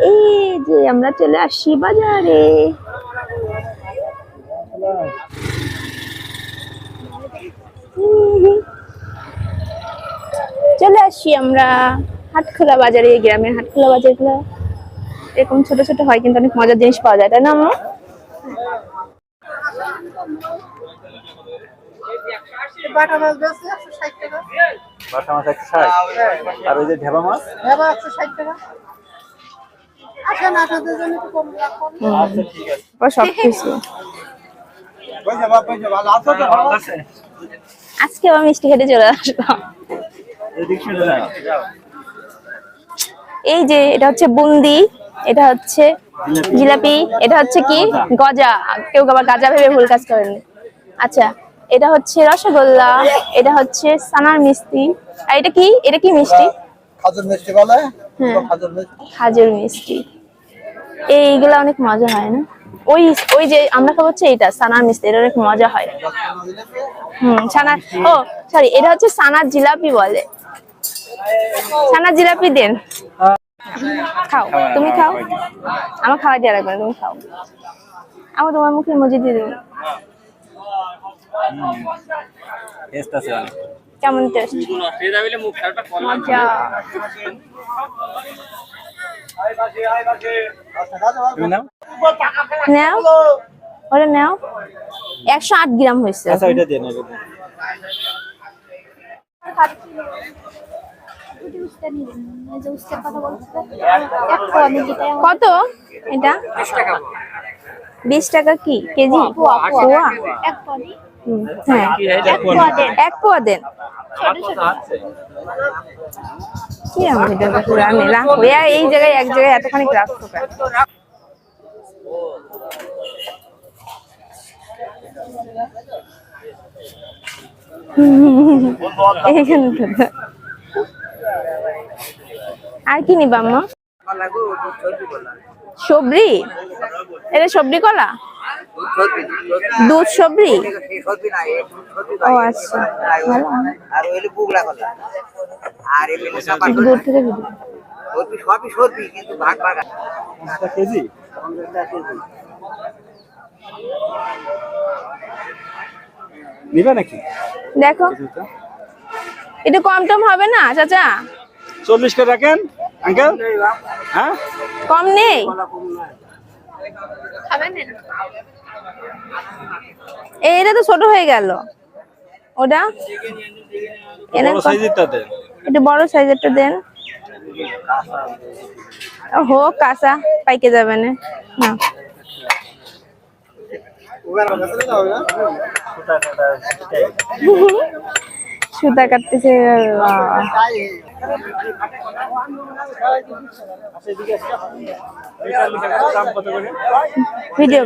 এই যে আমরা চলে আসি বাজারে। চলে আসি আমরা হাটখোলা বাজারে। গ্রামের হাটখোলা বাজারগুলো এরকম ছোট ছোট হয়, কিন্তু অনেক মজার জিনিস পাওয়া যায়, তাই না আম্মু? বাটা মাছ বেচছে 160 টাকা। বাটা মাছ 160, আর ওই যে ঢেবা মাছ ঢেবা 160 টাকা। আসেন আপনাদের জন্য একটু কম রাখুন। আচ্ছা ঠিক আছে। সবকিছু ভালো আছো তো? ভালো আছে। আজকে আমি মিষ্টি খেতে চলে আসলাম। এদিক শুনে যাও। এই যে এটা হচ্ছে বুন্দি, এটা হচ্ছে জিলাপি, এটা হচ্ছে কি গজা, কেউ আবার গাজা ভেবে ভুল কাজ করেন। আচ্ছা, এটা হচ্ছে রসগোল্লা, এটা হচ্ছে সানার মিষ্টি, আর এটা কি, এটা কি মিষ্টি? খাজুর মিষ্টি বলে। হ্যাঁ, খাজুর মিষ্টি। খাজুর মিষ্টি। এইগুলা অনেক মজা হয় না? ওই ওই যে আমরা খাবো হচ্ছে এটা সানার মিষ্টি, এটা অনেক মজা হয়। সানার, ও সরি, এটা হচ্ছে সানার জিলাপি বলে। সানার জিলাপি দেন, খাও, তুমি খাও, আমার খাওয়া দিয়ে রাখবে, তুমি খাও, আমার তোমার মুখে মজি দিয়ে দেবো। টেস্ট আছে অনেক। কেমন টেস্ট? মজা। তুমি নাও। নাও, ওটা নাও। 108 গ্রাম হয়েছে। আচ্ছা ওইটা দেন, ওইটা দেন। কত এটা? 20 টাকা কি কেজি? পোয়া? হ্যাঁ, 1 পোয়া দেন। কি আমি রাখবো এই জায়গায়, এক জায়গায় এতখানি রাখবো কেন? আর কি নিবা আম্মা? সবরি? এটা সবরি কলা? দুধ সবরি? ও আচ্ছা, দূর থেকে কেজি নিবা নাকি? দেখো, এটা কম টম হবে না চাচা? 40 করে রাখেন আঙ্কেল। হ্যাঁ, কম নেই? এইটা তো ছোট হয়ে গেল, ওটা বড় সাইজেরটা দেন। একটু বড় সাইজেরটা দেন। হোক, কাঁচা পাইকে যাবে না। সুতা কাটতেছে। ভিডিও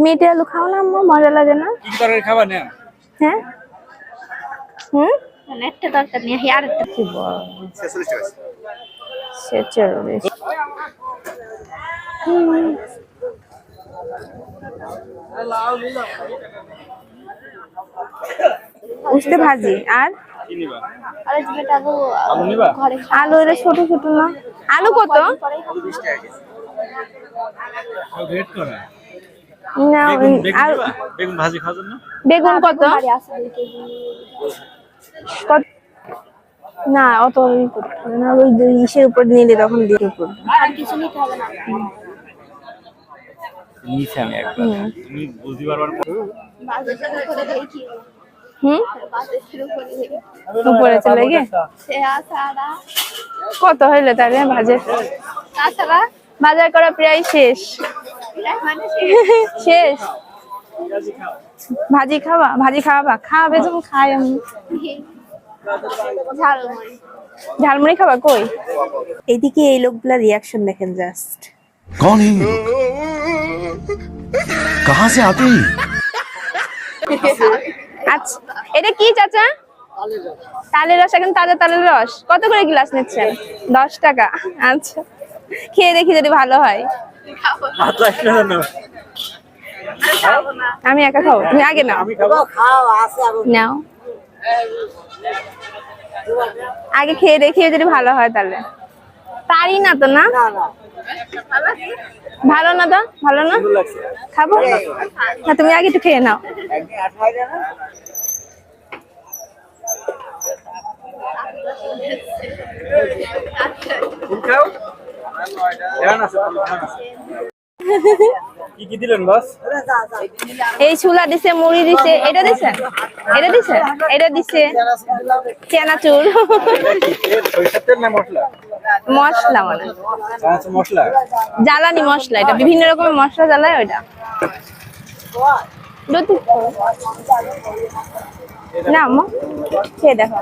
মিঠে আলু খাও না আম্মু, মজা লাগে না? কি তরকারি খাবা না? হ্যাঁ, একটা তরকারি নিয়ে আর একটা কি বল? 46 টাকা। 46। উস্তে ভাজি আর কি নিবা? আলু নিবা? আলু এটা ছোট ছোট না? আলু কত? 20 টাকা। রেট করে না, বেগুন ভাজি খাওয়ার জন্য। বেগুন কত? না, অত না, ওই ইসের উপর নিলে তখন দিয়ে পড়বে। আর কিছু নিতে হবে না। নিচে আমি একবার তুমি বুঝি বারবার উপরে চলে গিয়ে কত হইলো তাহলে ভাজে? বাজার করা প্রায় শেষ। শেষ। ভাজি খাওয়া, ভাজি খাওয়াবা? খাওয়াবে যখন খাই আমি। ঝালমুড়ি খাবা? কই এদিকে এই লোকগুলা রিয়াকশন দেখেন জাস্ট। कौन है ये लोग? कहां से आते हैं? আচ্ছা, এটা কি চাচা? তালের রস। এখন তাজা তালের রস কত করে গ্লাস নিচ্ছেন? 10 টাকা। আচ্ছা, খেয়ে দেখি যদি ভালো হয়। আমি একা খাবো, তুমি আগে নাও। নাও। আগে খেয়ে দেখি যদি ভালো হয় তাহলে। পারি না তো না, ভালো না তো, ভালো না, খাবো না, তুমি আগে একটু খেয়ে নাও। কি কি দিলেন বস? এই ছোলা দিছে, মুড়ি দিছে, এটা দিছে, এটা দিছে, এটা দিছে, চানাচুর। সরিষার তেল না মশলা? মশলা মানে মশলা, জ্বালানি মশলা, এটা বিভিন্ন রকমের মশলা জ্বালায় ওইটা। দুধ না আম্মা, খেয়ে দেখো,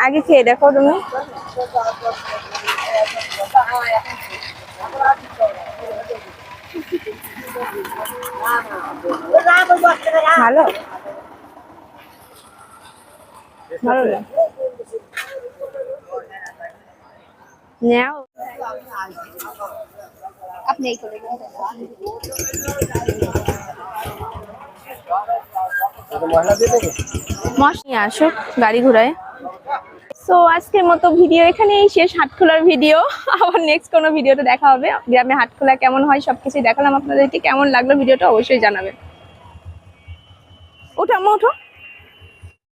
আগে খেয়ে দেখো তুমি। ভালো, ভালো নাও। আপনি এই করে মশলা আসুক গাড়ি ঘোড়ায়। সো আজকের মতো ভিডিও এখানেই শেষ, হাটখোলার ভিডিও। আবার নেক্সট কোনো ভিডিওতে দেখা হবে। গ্রামে হাটখোলা কেমন হয় সবকিছু দেখালাম আপনাদেরকে। কেমন লাগলো ভিডিওটা অবশ্যই জানাবেন। ওঠো আম্মা, ওঠো।